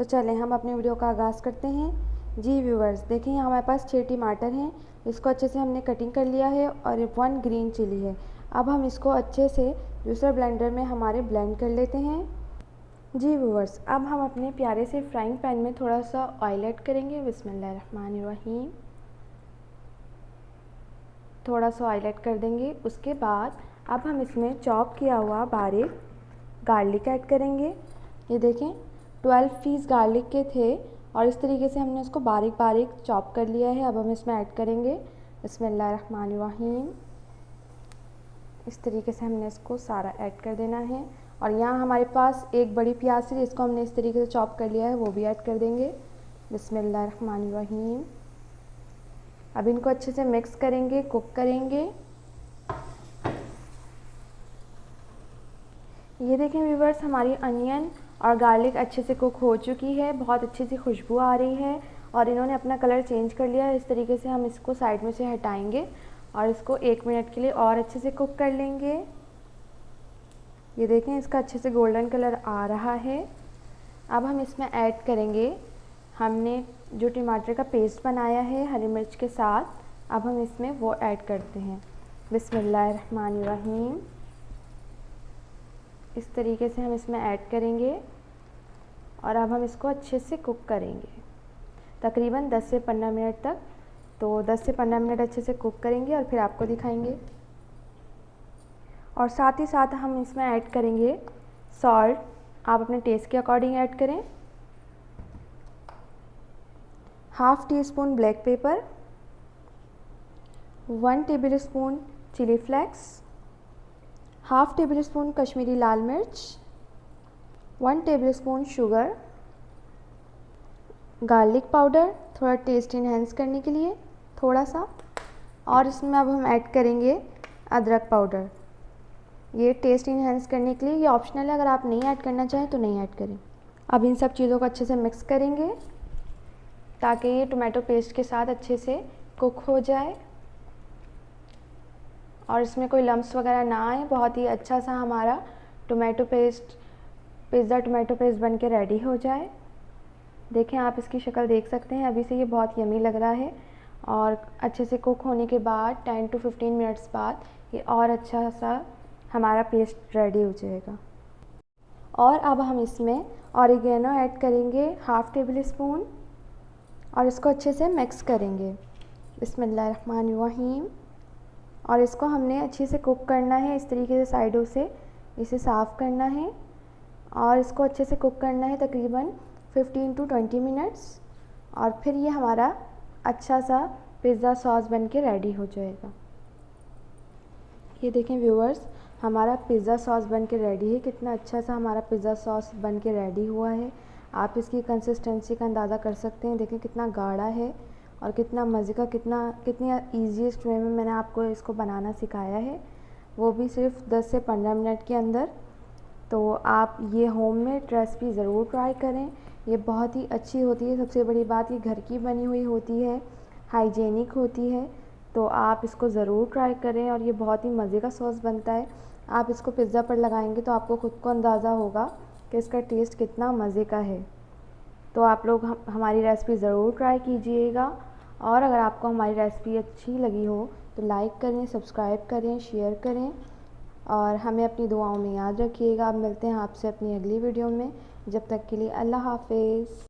तो चलें हम अपनी वीडियो का आगाज़ करते हैं। जी व्यूवर्स, देखिए यहाँ हमारे पास 6 टमाटर हैं, इसको अच्छे से हमने कटिंग कर लिया है और 1 ग्रीन चिली है। अब हम इसको अच्छे से जूसर ब्लेंडर में हमारे ब्लेंड कर लेते हैं। जी व्यूवर्स, अब हम अपने प्यारे से फ्राइंग पैन में थोड़ा सा ऑयल ऐड करेंगे। बिस्मिल्लाहिर्रहमानिर्रहीम। थोड़ा सा ऑयल ऐड कर देंगे। उसके बाद अब हम इसमें चॉप किया हुआ बारीक गार्लिक ऐड करेंगे। ये देखें 12 पीस गार्लिक के थे और इस तरीके से हमने उसको बारीक बारीक चॉप कर लिया है। अब हम इसमें ऐड करेंगे बिस्मिल्लाहिर्रहमानिर्रहीम। इस तरीके से हमने इसको सारा ऐड कर देना है। और यहाँ हमारे पास एक बड़ी प्याज थी जिसको हमने इस तरीके से चॉप कर लिया है, वो भी ऐड कर देंगे बिस्मिल्लाहिर्रहमानिर्रहीम। अब इनको अच्छे से मिक्स करेंगे, कुक करेंगे। ये देखें व्यूवर्स, हमारी अनियन और गार्लिक अच्छे से कुक हो चुकी है, बहुत अच्छी सी खुशबू आ रही है और इन्होंने अपना कलर चेंज कर लिया है। इस तरीके से हम इसको साइड में से हटाएंगे और इसको 1 मिनट के लिए और अच्छे से कुक कर लेंगे। ये देखें इसका अच्छे से गोल्डन कलर आ रहा है। अब हम इसमें ऐड करेंगे हमने जो टमाटर का पेस्ट बनाया है हरी मिर्च के साथ, अब हम इसमें वो ऐड करते हैं बिस्मिल्लाहिर्रहमानिर्रहीम। इस तरीके से हम इसमें ऐड करेंगे और अब हम इसको अच्छे से कुक करेंगे तकरीबन 10 से 15 मिनट तक। तो 10 से 15 मिनट अच्छे से कुक करेंगे और फिर आपको दिखाएंगे। और साथ ही साथ हम इसमें ऐड करेंगे सॉल्ट, आप अपने टेस्ट के अकॉर्डिंग ऐड करें। Half teaspoon black pepper, 1 tablespoon chilli flakes, half tablespoon Kashmiri लाल मिर्च, 1 tablespoon sugar, garlic powder थोड़ा टेस्ट इन्हेंस करने के लिए थोड़ा सा, और इसमें अब हम ऐड करेंगे अदरक पाउडर। ये टेस्ट इन्हेंस करने के लिए, ये ऑप्शनल है, अगर आप नहीं ऐड करना चाहें तो नहीं ऐड करें। अब इन सब चीज़ों को अच्छे से मिक्स करेंगे ताकि ये टोमेटो पेस्ट के साथ अच्छे से कुक हो जाए और इसमें कोई लम्स वगैरह ना आए। बहुत ही अच्छा सा हमारा tomato paste, pizza tomato paste बन के रेडी हो जाए। देखें आप इसकी शक्ल देख सकते हैं, अभी से ये बहुत यमी लग रहा है और अच्छे से कुक होने के बाद 10 to 15 मिनट्स बाद ये और अच्छा सा हमारा पेस्ट रेडी हो जाएगा। और अब हम इसमें ऑरिगेनो ऐड करेंगे हाफ़ टेबल स्पून और इसको अच्छे से मिक्स करेंगे बिस्मिल्लाहिर्रहमानिर्रहीम। और इसको हमने अच्छे से कुक करना है, इस तरीके से साइडों से इसे साफ़ करना है और इसको अच्छे से कुक करना है तकरीबन 15 to 20 मिनट्स। और फिर ये हमारा अच्छा सा पिज़्ज़ा सॉस बन के रेडी हो जाएगा। ये देखें व्यूअर्स, हमारा पिज़्ज़ा सॉस बन के रेडी है। कितना अच्छा सा हमारा पिज़्ज़ा सॉस बन के रेडी हुआ है। आप इसकी कंसिस्टेंसी का अंदाज़ा कर सकते हैं। देखें कितना गाढ़ा है और कितना मज़े का, कितनी ईजीएस्ट वे में मैंने आपको इसको बनाना सिखाया है, वो भी सिर्फ 10 से 15 मिनट के अंदर। तो आप ये होममेड रेसिपी ज़रूर ट्राई करें, ये बहुत ही अच्छी होती है। सबसे बड़ी बात, ये घर की बनी हुई होती है, हाइजेनिक होती है। तो आप इसको ज़रूर ट्राई करें और ये बहुत ही मज़े का सॉस बनता है। आप इसको पिज़्ज़ा पर लगाएंगे तो आपको ख़ुद को अंदाज़ा होगा कि इसका टेस्ट कितना मज़े का है। तो आप लोग हमारी रेसिपी ज़रूर ट्राई कीजिएगा। और अगर आपको हमारी रेसिपी अच्छी लगी हो तो लाइक करें, सब्सक्राइब करें, शेयर करें और हमें अपनी दुआओं में याद रखिएगा। अब मिलते हैं आपसे अपनी अगली वीडियो में, जब तक के लिए अल्लाह हाफ़िज़।